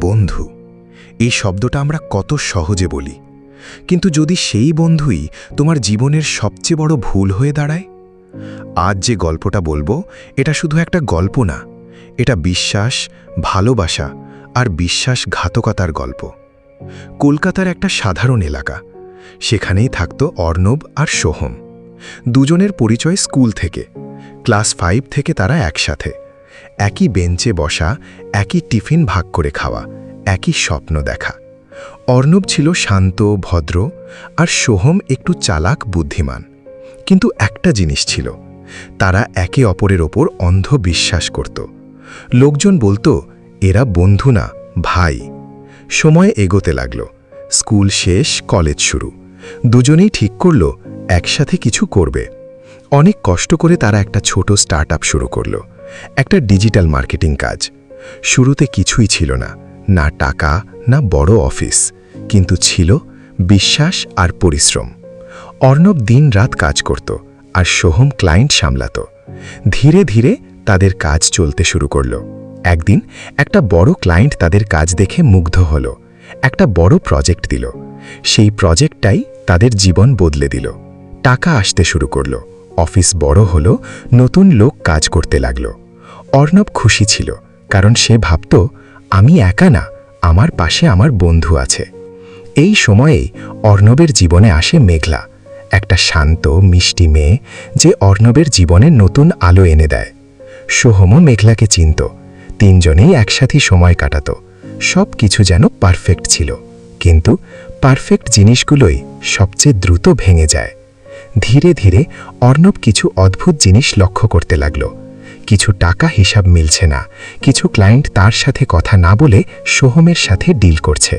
বন্ধু, এই শব্দটা আমরা কত সহজে বলি, কিন্তু যদি সেই বন্ধুই তোমার জীবনের সবচেয়ে বড় ভুল হয়ে দাঁড়ায়। আজ যে গল্পটা বলবো, এটা শুধু একটা গল্প না, এটা বিশ্বাস, ভালোবাসা আর বিশ্বাসঘাতকতার গল্প। কলকাতার একটা সাধারণ এলাকা, সেখানেই থাকত অর্ণব আর সোহম। দুজনের পরিচয় স্কুল থেকে। ক্লাস 5 থেকে তারা একসাথে, একই বেঞ্চে বসা, একই টিফিন ভাগ করে খাওয়া, একই স্বপ্ন দেখা। অর্ণব ছিল শান্ত, ভদ্র, আর সোহম একটু চালাক, বুদ্ধিমান। কিন্তু একটা জিনিস ছিল, তারা একে অপরের ওপর অন্ধ বিশ্বাস করত। লোকজন বলতো, এরা বন্ধু না, ভাই। সময় এগোতে লাগল। স্কুল শেষ, কলেজ শুরু। দুজনেই ঠিক করল একসাথে কিছু করবে। অনেক কষ্ট করে তারা একটা ছোট স্টার্টআপ শুরু করল, একটা ডিজিটাল মার্কেটিং কাজ। শুরুতে কিছুই ছিল না, না টাকা, না বড় অফিস, কিন্তু ছিল বিশ্বাস আর পরিশ্রম। অর্ণব দিন-রাত কাজ করত, আর সোহম ক্লায়েন্ট সামলাত। ধীরে ধীরে তাদের কাজ চলতে শুরু করল। একদিন একটা বড় ক্লায়েন্ট তাদের কাজ দেখে মুগ্ধ হল, একটা বড় প্রজেক্ট দিল। সেই প্রজেক্টটাই তাদের জীবন বদলে দিল। টাকা আসতে শুরু করল, অফিস বড় হল, নতুন লোক কাজ করতে লাগল। অর্ণব খুশি ছিল, কারণ সে ভাবত, আমি একা না, আমার পাশে আমার বন্ধু আছে। এই সময়েই অর্ণবের জীবনে আসে মেঘলা, একটা শান্ত, মিষ্টি মেয়ে, যে অর্ণবের জীবনে নতুন আলো এনে দেয়। সোহমও মেঘলাকে চিনত। তিনজনেই একসাথে সময় কাটাত। সব কিছু যেন পারফেক্ট ছিল, কিন্তু পারফেক্ট জিনিসগুলোই সবচেয়ে দ্রুত ভেঙে যায়। ধীরে ধীরে অর্ণব কিছু অদ্ভুত জিনিস লক্ষ্য করতে লাগল। কিছু টাকা হিসাব মিলছে না, কিছু ক্লায়েন্ট তার সাথে কথা না বলে সোহমের সাথে ডিল করছে।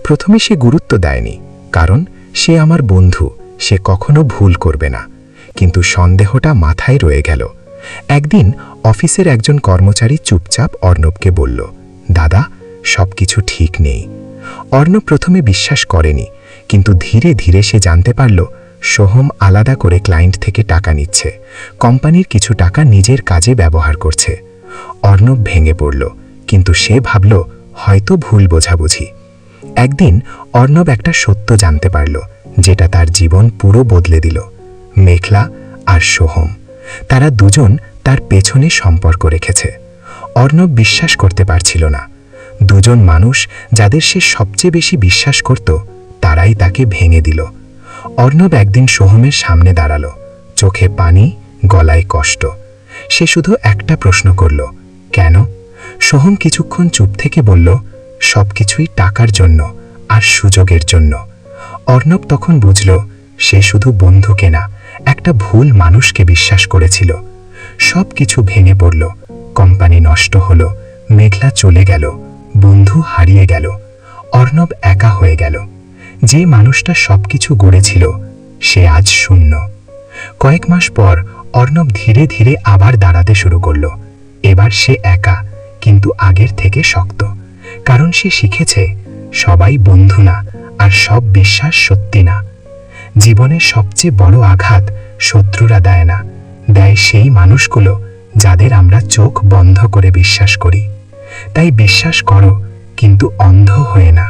প্রথমে সে গুরুত্ব দেয়নি, কারণ সে আমার বন্ধু, সে কখনো ভুল করবে না। কিন্তু সন্দেহটা মাথায় রয়ে গেল। একদিন অফিসের একজন কর্মচারী চুপচাপ অর্ণবকে বলল, দাদা, সবকিছু ঠিক নেই। অর্ণব প্রথমে বিশ্বাস করেনি, কিন্তু ধীরে ধীরে সে জানতে পারল সোহম আলাদা করে ক্লায়েন্ট থেকে টাকা নিচ্ছে, কোম্পানির কিছু টাকা নিজের কাজে ব্যবহার করছে। অর্ণব ভেঙে পড়ল, কিন্তু সে ভাবল হয়তো ভুল বোঝাবুঝি। একদিন অর্ণব একটা সত্য জানতে পারল, যেটা তার জীবন পুরো বদলে দিল। মেঘলা আর সোহম, তারা দুজন তার পেছনে সম্পর্ক রেখেছে। অর্ণব বিশ্বাস করতে পারছিল না। দুজন মানুষ যাদের সে সবচেয়ে বেশি বিশ্বাস করত, তারাই তাকে ভেঙে দিল। অর্ণব একদিন সোহমের সামনে দাঁড়ালো, চোখে পানি, গলায় কষ্ট। সে শুধু একটা প্রশ্ন করল, কেন? সোহম কিছুক্ষণ চুপ থেকে বলল, সবকিছুই টাকার জন্য আর সুযোগের জন্য। অর্ণব তখন বুঝল, সে শুধু বন্ধুকে না, একটা ভুল মানুষকে বিশ্বাস করেছিল। সব কিছু ভেঙে পড়ল, কোম্পানি নষ্ট হলো, মেঘলা চলে গেল, বন্ধু হারিয়ে গেল, অর্ণব একা হয়ে গেল। যে মানুষটা সবকিছু গড়েছিল, সে আজ শূন্য। কয়েক মাস পর অর্ণব ধীরে ধীরে আবার দাঁড়াতে শুরু করল। এবার সে একা, কিন্তু আগের থেকে শক্ত, কারণ সে শিখেছে সবাই বন্ধু না, আর সব বিশ্বাস সত্যি না। জীবনের সবচেয়ে বড় আঘাত শত্রুরা দেয় না, দেয় সেই মানুষগুলো যাদের আমরা চোখ বন্ধ করে বিশ্বাস করি। তাই বিশ্বাস করো, কিন্তু অন্ধ হয়ে না।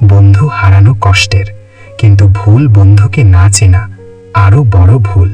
বন্ধু হারানো কষ্টের, কিন্তু ভুল বন্ধুকে না চেনা আরো বড় ভুল।